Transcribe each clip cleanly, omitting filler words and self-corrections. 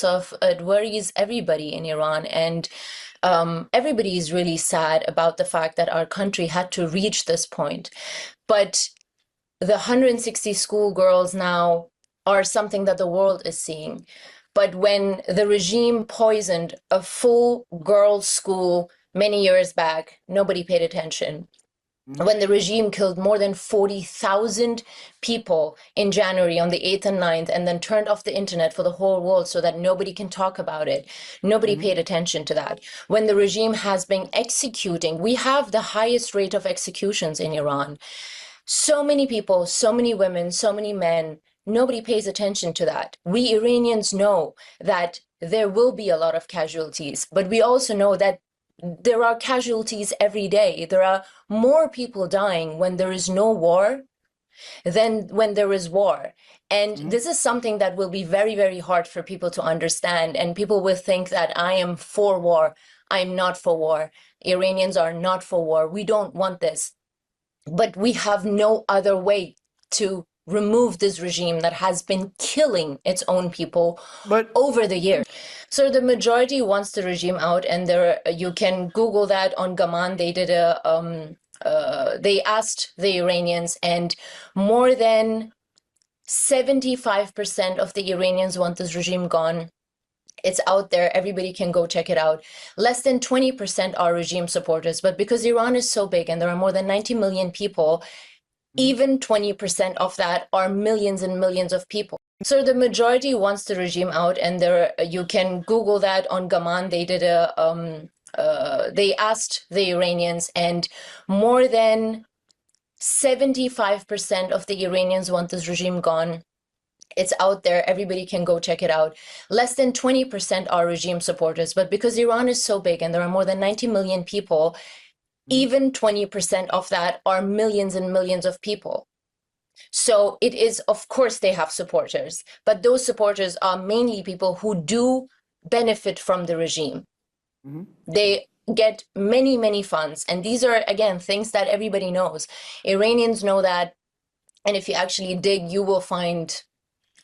of it worries everybody in Iran, and everybody is really sad about the fact that our country had to reach this point. But the 160 schoolgirls now are something that the world is seeing. But when the regime poisoned a full girls' school many years back, nobody paid attention. When the regime killed more than 40,000 people in January on the 8th and 9th, and then turned off the internet for the whole world so that nobody can talk about it, nobody paid attention to that. When the regime has been executing, we have the highest rate of executions in Iran. So many people, so many women, so many men, nobody pays attention to that. We Iranians know that there will be a lot of casualties, but we also know that there are casualties every day. There are more people dying when there is no war than when there is war. And this is something that will be very, very hard for people to understand. And people will think that I am for war. I'm not for war. Iranians are not for war. We don't want this. But we have no other way to remove this regime that has been killing its own people But over the years. So the majority wants the regime out, and there you can Google that on Gaman. They did they asked the Iranians, and more than 75% of the Iranians want this regime gone. It's out there. Everybody can go check it out. Less than 20% are regime supporters, but because Iran is so big and there are more than 90 million people, even 20% of that are millions and millions of people. So the majority wants the regime out, and there you can Google that on Gaman. They did they asked the Iranians, and more than 75% of the Iranians want this regime gone. It's out there. Everybody can go check it out. Less than 20% are regime supporters, but because Iran is so big and there are more than 90 million people, even 20% of that are millions and millions of people. So it is, of course, they have supporters, but those supporters are mainly people who do benefit from the regime. They get many, many funds. And these are, again, things that everybody knows. Iranians know that. And if you actually dig, you will find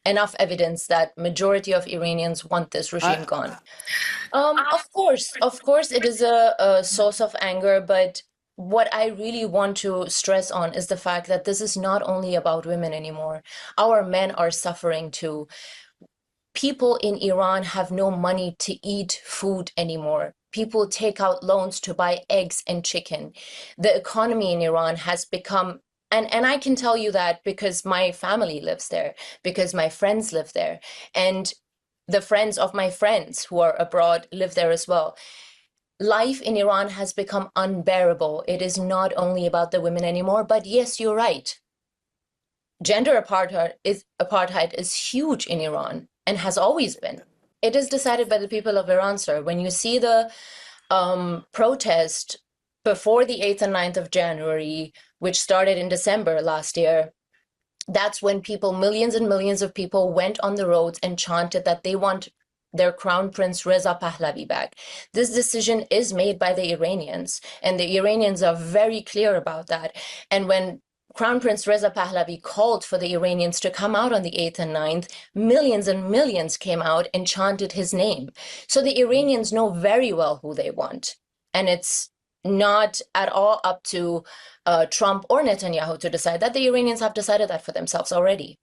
enough evidence that majority of Iranians want this regime I, gone. Of course, it is a source of anger, but what I really want to stress on is the fact that this is not only about women anymore. Our men are suffering too. People in Iran have no money to eat food anymore. People take out loans to buy eggs and chicken. The economy in Iran has become, and I can tell you that because my family lives there, because my friends live there, and the friends of my friends who are abroad live there as well. Life in Iran has become unbearable. It is not only about the women anymore, but yes, you're right. Gender apartheid is huge in Iran and has always been. It is decided by the people of Iran, sir. When you see the protest before the 8th and 9th of January, which started in December last year, that's when people, millions and millions of people, went on the roads and chanted that they want their crown prince Reza Pahlavi back. This decision is made by the Iranians, and the Iranians are very clear about that. And when Crown Prince Reza Pahlavi called for the Iranians to come out on the 8th and 9th, millions and millions came out and chanted his name. So the Iranians know very well who they want. And it's not at all up to Trump or Netanyahu to decide that. The Iranians have decided that for themselves already.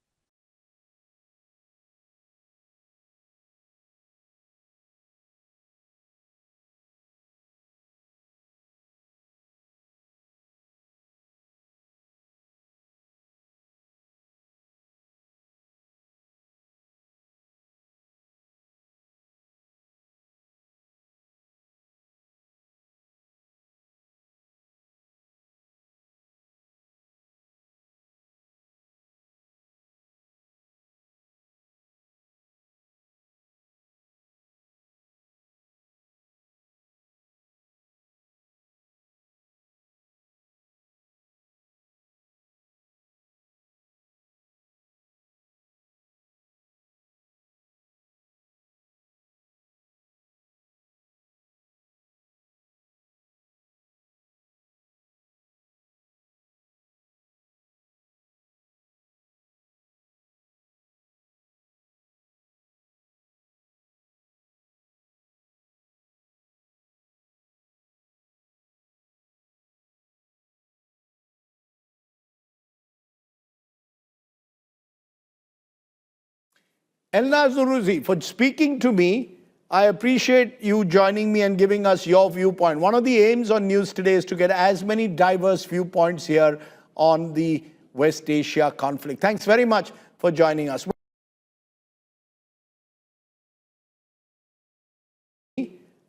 Elna Zuruzi, for speaking to me. I appreciate you joining me and giving us your viewpoint. One of the aims on News Today is to get as many diverse viewpoints here on the West Asia conflict. Thanks very much for joining us.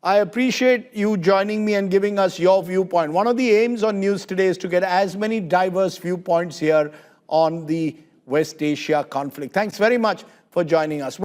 I appreciate you joining me and giving us your viewpoint. One of the aims on News Today is to get as many diverse viewpoints here on the West Asia conflict. Thanks very much for joining us.